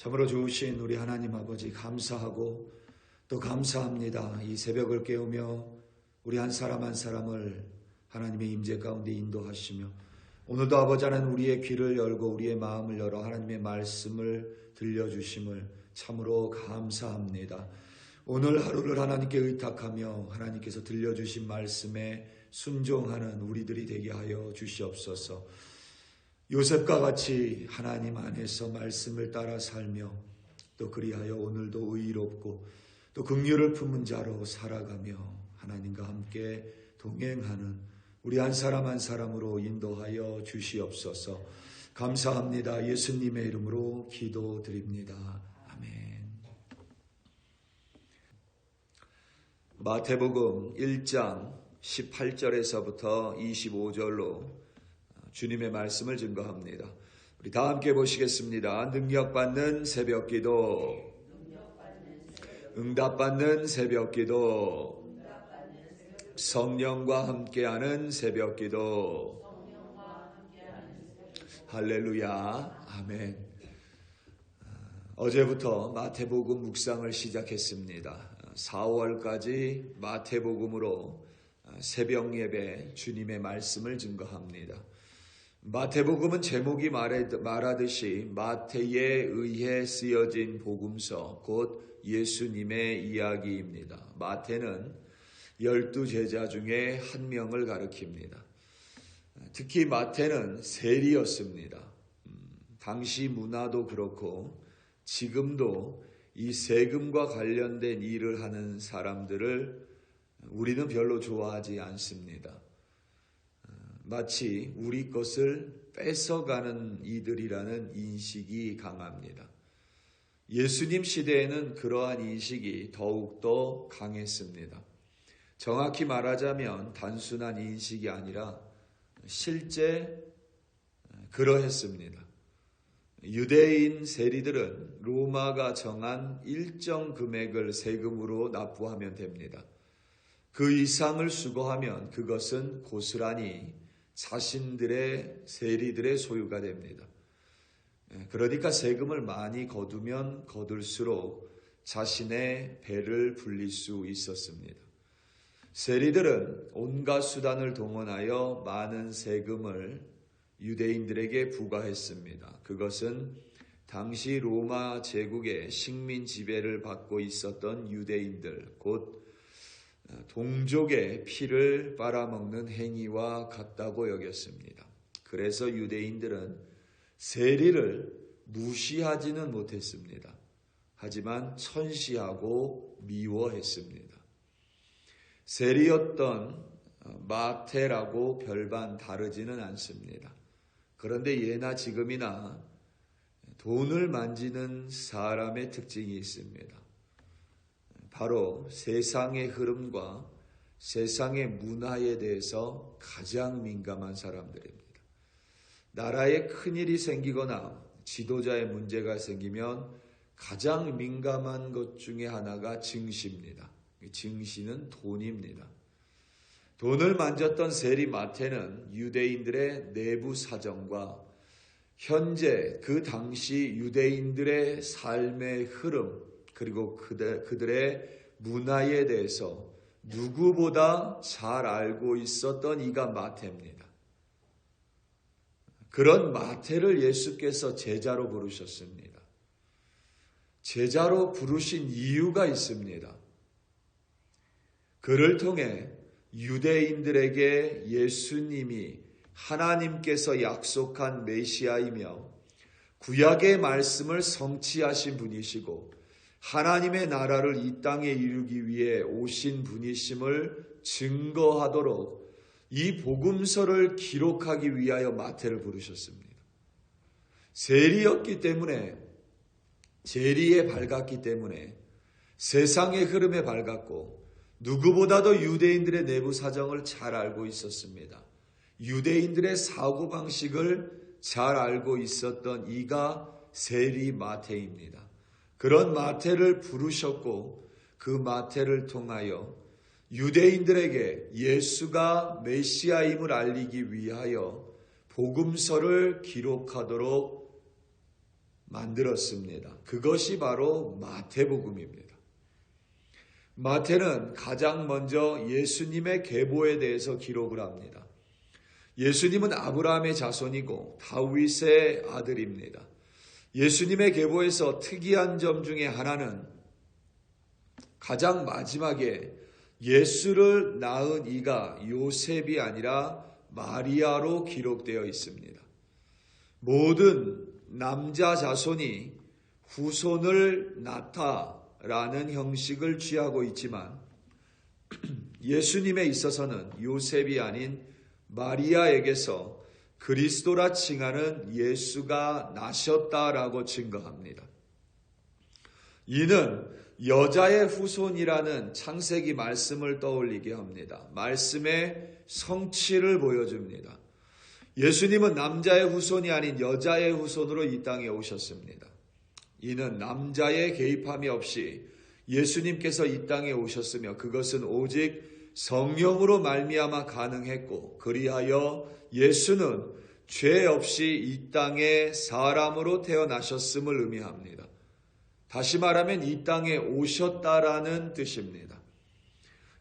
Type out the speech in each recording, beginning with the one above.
참으로 좋으신 우리 하나님 아버지 감사하고 또 감사합니다. 이 새벽을 깨우며 우리 한 사람 한 사람을 하나님의 임재 가운데 인도하시며 오늘도 아버지 하나님 우리의 귀를 열고 우리의 마음을 열어 하나님의 말씀을 들려주심을 참으로 감사합니다. 오늘 하루를 하나님께 의탁하며 하나님께서 들려주신 말씀에 순종하는 우리들이 되게 하여 주시옵소서. 요셉과 같이 하나님 안에서 말씀을 따라 살며 또 그리하여 오늘도 의롭고 또 긍휼을 품은 자로 살아가며 하나님과 함께 동행하는 우리 한 사람 한 사람으로 인도하여 주시옵소서. 감사합니다. 예수님의 이름으로 기도드립니다. 아멘. 마태복음 1장 18절에서부터 25절로 주님의 말씀을 증거합니다. 우리 다 함께 보시겠습니다. 능력받는 새벽기도, 응답받는 새벽기도, 성령과 함께하는 새벽기도. 할렐루야. 아멘. 어제부터 마태복음 묵상을 시작했습니다. 4월까지 마태복음으로 새벽 예배 주님의 말씀을 증거합니다. 마태복음은 제목이 말하듯이 마태에 의해 쓰여진 복음서, 곧 예수님의 이야기입니다. 마태는 12제자 중에 한 명을 가리킵니다. 특히 마태는 세리였습니다. 당시 문화도 그렇고 지금도 이 세금과 관련된 일을 하는 사람들을 우리는 별로 좋아하지 않습니다. 마치 우리 것을 뺏어가는 이들이라는 인식이 강합니다. 예수님 시대에는 그러한 인식이 더욱더 강했습니다. 정확히 말하자면 단순한 인식이 아니라 실제 그러했습니다. 유대인 세리들은 로마가 정한 일정 금액을 세금으로 납부하면 됩니다. 그 이상을 수거하면 그것은 고스란히 자신들의 세리들의 소유가 됩니다. 그러니까 세금을 많이 거두면 거둘수록 자신의 배를 불릴 수 있었습니다. 세리들은 온갖 수단을 동원하여 많은 세금을 유대인들에게 부과했습니다. 그것은 당시 로마 제국의 식민 지배를 받고 있었던 유대인들, 곧 동족의 피를 빨아먹는 행위와 같다고 여겼습니다. 그래서 유대인들은 세리를 무시하지는 못했습니다. 하지만 천시하고 미워했습니다. 세리였던 마태라고 별반 다르지는 않습니다. 그런데 예나 지금이나 돈을 만지는 사람의 특징이 있습니다. 바로 세상의 흐름과 세상의 문화에 대해서 가장 민감한 사람들입니다. 나라에 큰일이 생기거나 지도자의 문제가 생기면 가장 민감한 것 중에 하나가 증시입니다. 증시는 돈입니다. 돈을 만졌던 세리 마태는 유대인들의 내부 사정과 현재 그 당시 유대인들의 삶의 흐름, 그리고 그들의 문화에 대해서 누구보다 잘 알고 있었던 이가 마태입니다. 그런 마태를 예수께서 제자로 부르셨습니다. 제자로 부르신 이유가 있습니다. 그를 통해 유대인들에게 예수님이 하나님께서 약속한 메시아이며 구약의 말씀을 성취하신 분이시고 하나님의 나라를 이 땅에 이루기 위해 오신 분이심을 증거하도록 이 복음서를 기록하기 위하여 마태를 부르셨습니다. 세리였기 때문에, 세리에 밝았기 때문에 세상의 흐름에 밝았고 누구보다도 유대인들의 내부 사정을 잘 알고 있었습니다. 유대인들의 사고방식을 잘 알고 있었던 이가 세리 마태입니다. 그런 마태를 부르셨고 그 마태를 통하여 유대인들에게 예수가 메시아임을 알리기 위하여 복음서를 기록하도록 만들었습니다. 그것이 바로 마태복음입니다. 마태는 가장 먼저 예수님의 계보에 대해서 기록을 합니다. 예수님은 아브라함의 자손이고 다윗의 아들입니다. 예수님의 계보에서 특이한 점 중에 하나는 가장 마지막에 예수를 낳은 이가 요셉이 아니라 마리아로 기록되어 있습니다. 모든 남자 자손이 후손을 낳다라는 형식을 취하고 있지만 예수님에 있어서는 요셉이 아닌 마리아에게서 그리스도라 칭하는 예수가 나셨다라고 증거합니다. 이는 여자의 후손이라는 창세기 말씀을 떠올리게 합니다. 말씀의 성취를 보여줍니다. 예수님은 남자의 후손이 아닌 여자의 후손으로 이 땅에 오셨습니다. 이는 남자의 개입함이 없이 예수님께서 이 땅에 오셨으며 그것은 오직 성령으로 말미암아 가능했고 그리하여 예수는 죄 없이 이 땅에 사람으로 태어나셨음을 의미합니다. 다시 말하면 이 땅에 오셨다라는 뜻입니다.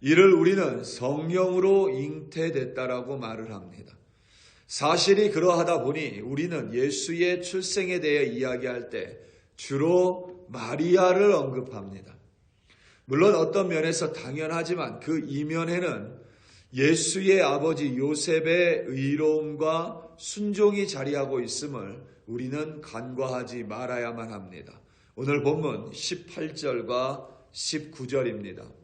이를 우리는 성령으로 잉태됐다라고 말을 합니다. 사실이 그러하다 보니 우리는 예수의 출생에 대해 이야기할 때 주로 마리아를 언급합니다. 물론 어떤 면에서 당연하지만 그 이면에는 예수의 아버지 요셉의 의로움과 순종이 자리하고 있음을 우리는 간과하지 말아야만 합니다. 오늘 본문 18절과 19절입니다.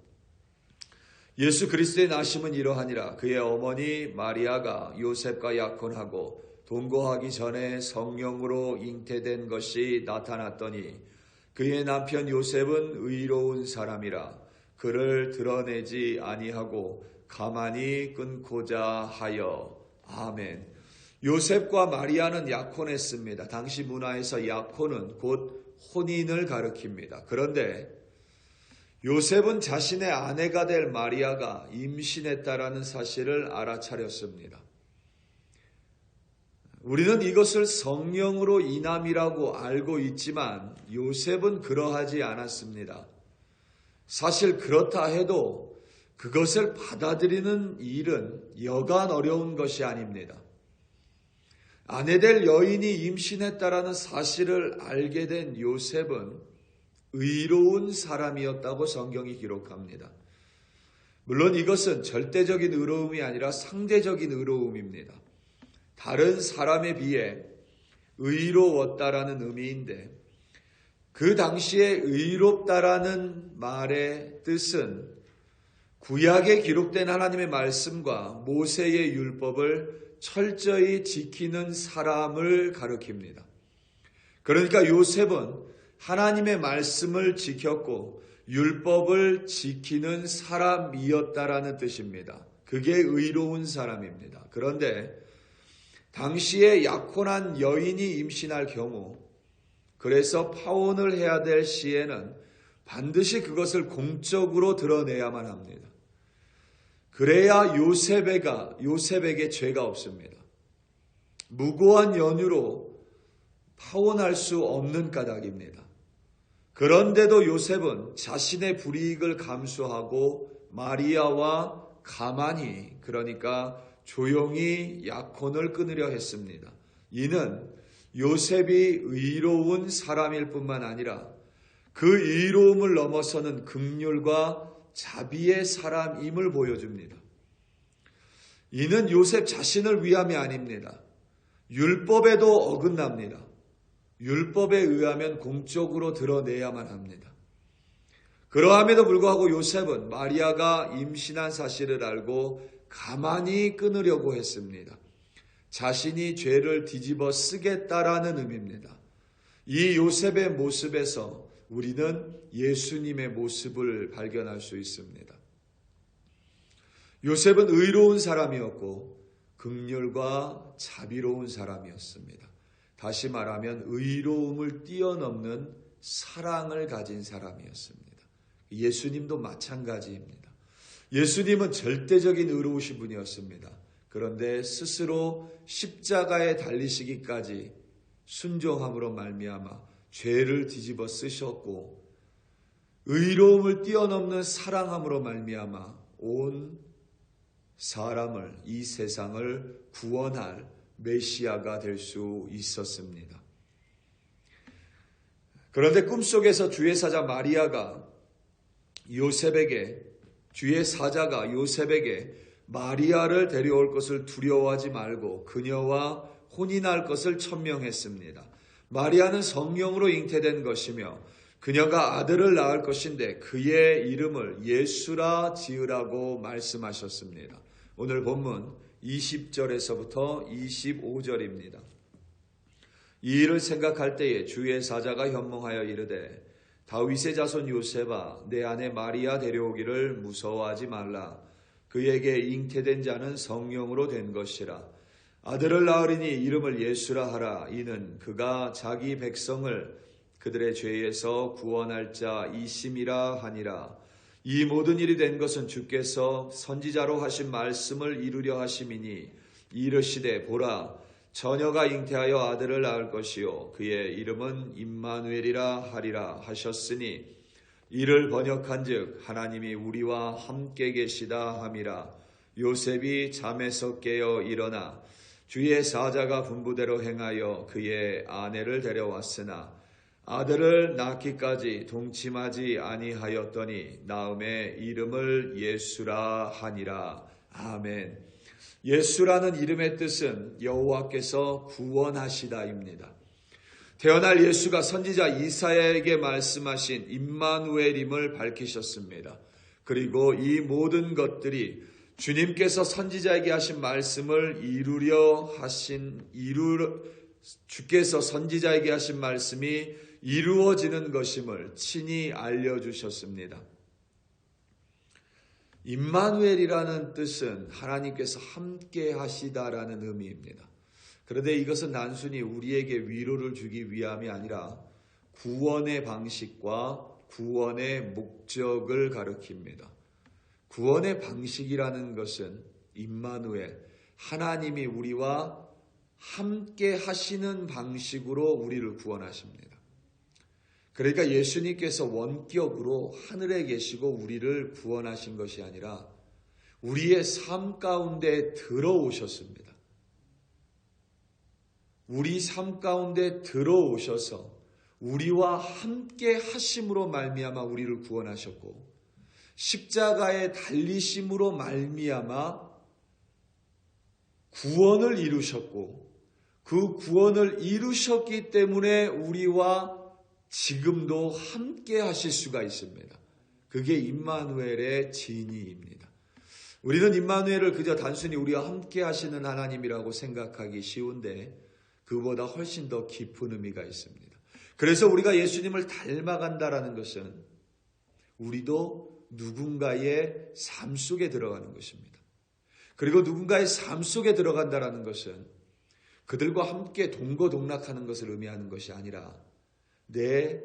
예수 그리스도의 나심은 이러하니라. 그의 어머니 마리아가 요셉과 약혼하고 동거하기 전에 성령으로 잉태된 것이 나타났더니 그의 남편 요셉은 의로운 사람이라 그를 드러내지 아니하고 가만히 끊고자 하여. 아멘. 요셉과 마리아는 약혼했습니다. 당시 문화에서 약혼은 곧 혼인을 가리킵니다. 그런데 요셉은 자신의 아내가 될 마리아가 임신했다라는 사실을 알아차렸습니다. 우리는 이것을 성령으로 인함이라고 알고 있지만 요셉은 그러하지 않았습니다. 사실 그렇다 해도 그것을 받아들이는 일은 여간 어려운 것이 아닙니다. 아내 될 여인이 임신했다라는 사실을 알게 된 요셉은 의로운 사람이었다고 성경이 기록합니다. 물론 이것은 절대적인 의로움이 아니라 상대적인 의로움입니다. 다른 사람에 비해 의로웠다라는 의미인데 그 당시에 의롭다라는 말의 뜻은 구약에 기록된 하나님의 말씀과 모세의 율법을 철저히 지키는 사람을 가리킵니다. 그러니까 요셉은 하나님의 말씀을 지켰고 율법을 지키는 사람이었다라는 뜻입니다. 그게 의로운 사람입니다. 그런데 당시에 약혼한 여인이 임신할 경우 그래서 파혼을 해야 될 시에는 반드시 그것을 공적으로 드러내야만 합니다. 그래야 요셉에게 죄가 없습니다. 무고한 연유로 파혼할 수 없는 까닭입니다. 그런데도 요셉은 자신의 불이익을 감수하고 마리아와 가만히 그러니까 조용히 약혼을 끊으려 했습니다. 이는 요셉이 의로운 사람일 뿐만 아니라 그 의로움을 넘어서는 긍휼과 자비의 사람임을 보여줍니다. 이는 요셉 자신을 위함이 아닙니다. 율법에도 어긋납니다. 율법에 의하면 공적으로 드러내야만 합니다. 그러함에도 불구하고 요셉은 마리아가 임신한 사실을 알고 가만히 끊으려고 했습니다. 자신이 죄를 뒤집어 쓰겠다라는 의미입니다. 이 요셉의 모습에서 우리는 예수님의 모습을 발견할 수 있습니다. 요셉은 의로운 사람이었고 긍휼과 자비로운 사람이었습니다. 다시 말하면 의로움을 뛰어넘는 사랑을 가진 사람이었습니다. 예수님도 마찬가지입니다. 예수님은 절대적인 의로우신 분이었습니다. 그런데 스스로 십자가에 달리시기까지 순종함으로 말미암아 죄를 뒤집어 쓰셨고 의로움을 뛰어넘는 사랑함으로 말미암아 온 사람을, 이 세상을 구원할 메시아가 될 수 있었습니다. 그런데 꿈속에서 주의 사자가 요셉에게 마리아를 데려올 것을 두려워하지 말고 그녀와 혼인할 것을 천명했습니다. 마리아는 성령으로 잉태된 것이며 그녀가 아들을 낳을 것인데 그의 이름을 예수라 지으라고 말씀하셨습니다. 오늘 본문 20절에서부터 25절입니다. 이 일을 생각할 때에 주의 사자가 현몽하여 이르되 다윗의 자손 요셉아 내 아내 마리아 데려오기를 무서워하지 말라. 그에게 잉태된 자는 성령으로 된 것이라. 아들을 낳으리니 이름을 예수라 하라. 이는 그가 자기 백성을 그들의 죄에서 구원할 자 이심이라 하니라. 이 모든 일이 된 것은 주께서 선지자로 하신 말씀을 이루려 하심이니 이르시되 보라 처녀가 잉태하여 아들을 낳을 것이요 그의 이름은 임마누엘이라 하리라 하셨으니 이를 번역한즉 하나님이 우리와 함께 계시다 함이라. 요셉이 잠에서 깨어 일어나 주의 사자가 분부대로 행하여 그의 아내를 데려왔으나 아들을 낳기까지 동침하지 아니하였더니 나음의 이름을 예수라 하니라. 아멘. 예수라는 이름의 뜻은 여호와께서 구원하시다입니다. 태어날 예수가 선지자 이사야에게 말씀하신 임마누엘임을 밝히셨습니다. 그리고 이 모든 것들이 주님께서 선지자에게 하신 말씀을 주께서 선지자에게 하신 말씀이 이루어지는 것임을 친히 알려주셨습니다. 임마누엘이라는 뜻은 하나님께서 함께 하시다라는 의미입니다. 그런데 이것은 단순히 우리에게 위로를 주기 위함이 아니라 구원의 방식과 구원의 목적을 가리킵니다. 구원의 방식이라는 것은 임마누엘, 하나님이 우리와 함께 하시는 방식으로 우리를 구원하십니다. 그러니까 예수님께서 원격으로 하늘에 계시고 우리를 구원하신 것이 아니라 우리의 삶 가운데 들어오셨습니다. 우리 삶 가운데 들어오셔서 우리와 함께 하심으로 말미암아 우리를 구원하셨고 십자가의 달리심으로 말미암아 구원을 이루셨고 그 구원을 이루셨기 때문에 우리와 지금도 함께 하실 수가 있습니다. 그게 임마누엘의 진리입니다. 우리는 임마누엘을 그저 단순히 우리와 함께 하시는 하나님이라고 생각하기 쉬운데 그보다 훨씬 더 깊은 의미가 있습니다. 그래서 우리가 예수님을 닮아간다라는 것은 우리도 누군가의 삶 속에 들어가는 것입니다. 그리고 누군가의 삶 속에 들어간다라는 것은 그들과 함께 동거동락하는 것을 의미하는 것이 아니라 내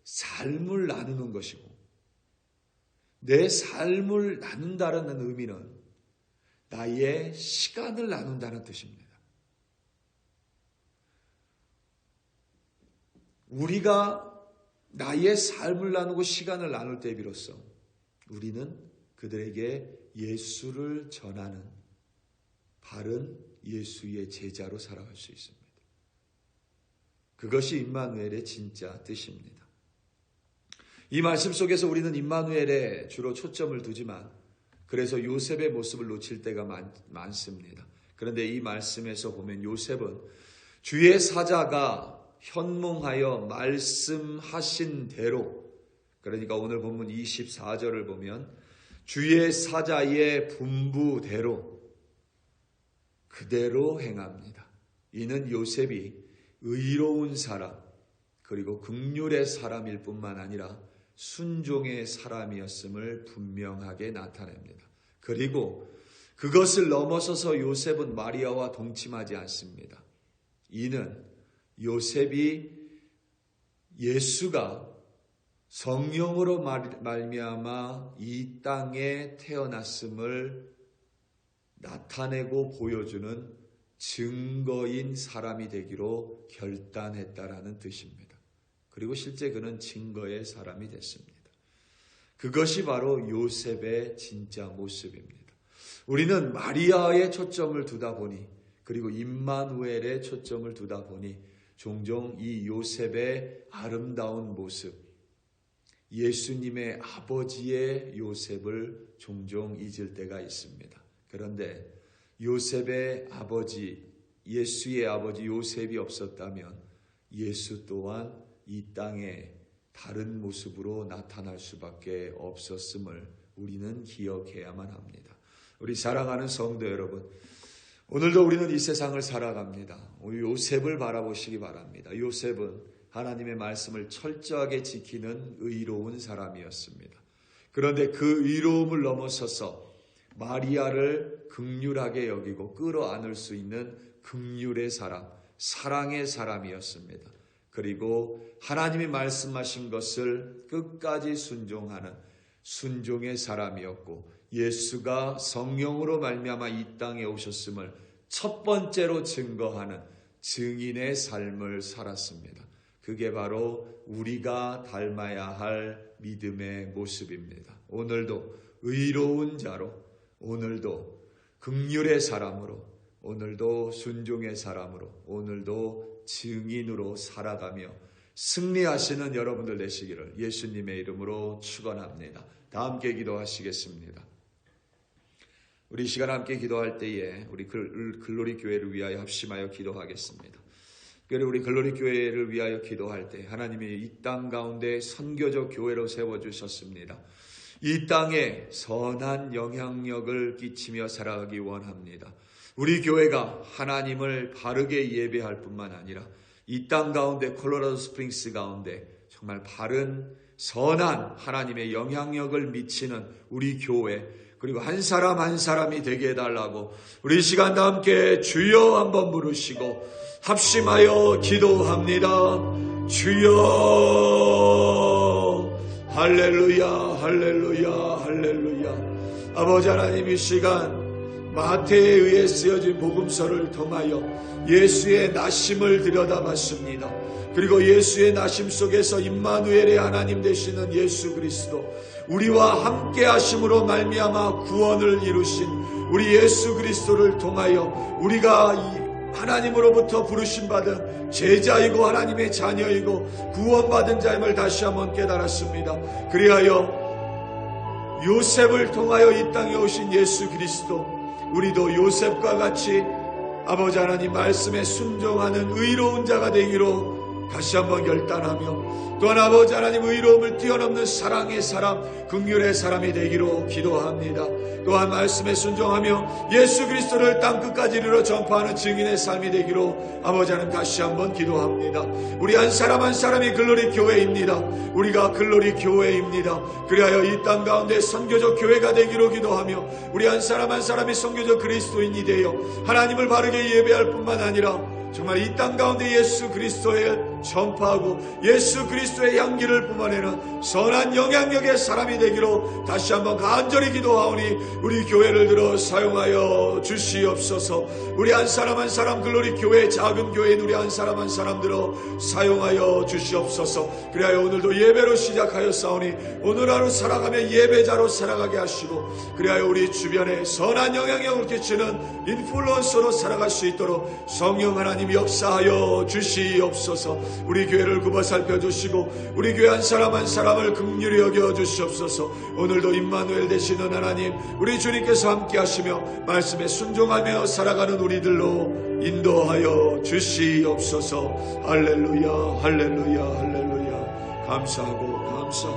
삶을 나누는 것이고 내 삶을 나눈다라는 의미는 나의 시간을 나눈다는 뜻입니다. 우리가 나의 삶을 나누고 시간을 나눌 때 비로소 우리는 그들에게 예수를 전하는 바른 예수의 제자로 살아갈 수 있습니다. 그것이 임마누엘의 진짜 뜻입니다. 이 말씀 속에서 우리는 임마누엘에 주로 초점을 두지만 그래서 요셉의 모습을 놓칠 때가 많습니다. 그런데 이 말씀에서 보면 요셉은 주의 사자가 현몽하여 말씀하신 대로, 그러니까 오늘 본문 24절을 보면 주의 사자의 분부대로 그대로 행합니다. 이는 요셉이 의로운 사람 그리고 긍휼의 사람일 뿐만 아니라 순종의 사람이었음을 분명하게 나타냅니다. 그리고 그것을 넘어서서 요셉은 마리아와 동침하지 않습니다. 이는 요셉이 예수가 성령으로 말미암아 이 땅에 태어났음을 나타내고 보여주는 증거인 사람이 되기로 결단했다라는 뜻입니다. 그리고 실제 그는 증거의 사람이 됐습니다. 그것이 바로 요셉의 진짜 모습입니다. 우리는 마리아의 초점을 두다 보니, 그리고 임마누엘의 초점을 두다 보니 종종 이 요셉의 아름다운 모습, 예수님의 아버지의 요셉을 종종 잊을 때가 있습니다. 그런데 요셉의 아버지, 예수의 아버지 요셉이 없었다면 예수 또한 이 땅에 다른 모습으로 나타날 수밖에 없었음을 우리는 기억해야만 합니다. 우리 사랑하는 성도 여러분, 오늘도 우리는 이 세상을 살아갑니다. 우리 요셉을 바라보시기 바랍니다. 요셉은 하나님의 말씀을 철저하게 지키는 의로운 사람이었습니다. 그런데 그 의로움을 넘어서서 마리아를 긍휼하게 여기고 끌어안을 수 있는 긍휼의 사람, 사랑의 사람이었습니다. 그리고 하나님이 말씀하신 것을 끝까지 순종하는 순종의 사람이었고, 예수가 성령으로 말미암아 이 땅에 오셨음을 첫 번째로 증거하는 증인의 삶을 살았습니다. 그게 바로 우리가 닮아야 할 믿음의 모습입니다. 오늘도 의로운 자로, 오늘도 긍휼의 사람으로, 오늘도 순종의 사람으로, 오늘도 증인으로 살아가며 승리하시는 여러분들 되시기를 예수님의 이름으로 축원합니다. 다 함께 기도하시겠습니다. 우리 시간 함께 기도할 때에 우리 글로리 교회를 위하여 합심하여 기도하겠습니다. 우리 글로리 교회를 위하여 기도할 때 하나님이 이 땅 가운데 선교적 교회로 세워주셨습니다. 이 땅에 선한 영향력을 끼치며 살아가기 원합니다. 우리 교회가 하나님을 바르게 예배할 뿐만 아니라 이 땅 가운데 콜로라도 스프링스 가운데 정말 바른 선한 하나님의 영향력을 미치는 우리 교회, 그리고 한 사람 한 사람이 되게 해달라고 우리 시간 다 함께 주여 한번 부르시고 합심하여 기도합니다. 주여, 할렐루야, 할렐루야, 할렐루야. 아버지 하나님, 이 시간 마태에 의해 쓰여진 복음서를 통하여 예수의 나심을 들여다봤습니다. 그리고 예수의 나심 속에서 임마누엘의 하나님 되시는 예수 그리스도, 우리와 함께 하심으로 말미암아 구원을 이루신 우리 예수 그리스도를 통하여 우리가 하나님으로부터 부르심받은 제자이고 하나님의 자녀이고 구원받은 자임을 다시 한번 깨달았습니다. 그리하여 요셉을 통하여 이 땅에 오신 예수 그리스도, 우리도 요셉과 같이 아버지 하나님 말씀에 순종하는 의로운 자가 되기로 다시 한번 결단하며, 또한 아버지 하나님 의로움을 뛰어넘는 사랑의 사람, 긍휼의 사람이 되기로 기도합니다. 또한 말씀에 순종하며 예수 그리스도를 땅끝까지 이르러 전파하는 증인의 삶이 되기로 아버지 하나님 다시 한번 기도합니다. 우리 한 사람 한 사람이 글로리 교회입니다. 우리가 글로리 교회입니다. 그리하여 이 땅 가운데 선교적 교회가 되기로 기도하며, 우리 한 사람 한 사람이 선교적 그리스도인이 되어 하나님을 바르게 예배할 뿐만 아니라 정말 이 땅 가운데 예수 그리스도의 전파하고 예수 그리스도의 향기를 뿜어내는 선한 영향력의 사람이 되기로 다시 한번 간절히 기도하오니 우리 교회를 들어 사용하여 주시옵소서. 우리 한 사람 한 사람 글로리 교회, 작은 교회인 우리 한 사람 한 사람 들어 사용하여 주시옵소서. 그리하여 오늘도 예배로 시작하였사오니 오늘 하루 살아가며 예배자로 살아가게 하시고, 그리하여 우리 주변에 선한 영향력을 끼치는 인플루언서로 살아갈 수 있도록 성령 하나님 역사하여 주시옵소서. 우리 교회를 굽어 살펴주시고 우리 교회 한 사람 한 사람을 긍휼히 여겨 주시옵소서. 오늘도 임마누엘 되시는 하나님, 우리 주님께서 함께 하시며 말씀에 순종하며 살아가는 우리들로 인도하여 주시옵소서. 할렐루야, 할렐루야, 할렐루야. 감사하고 감사하고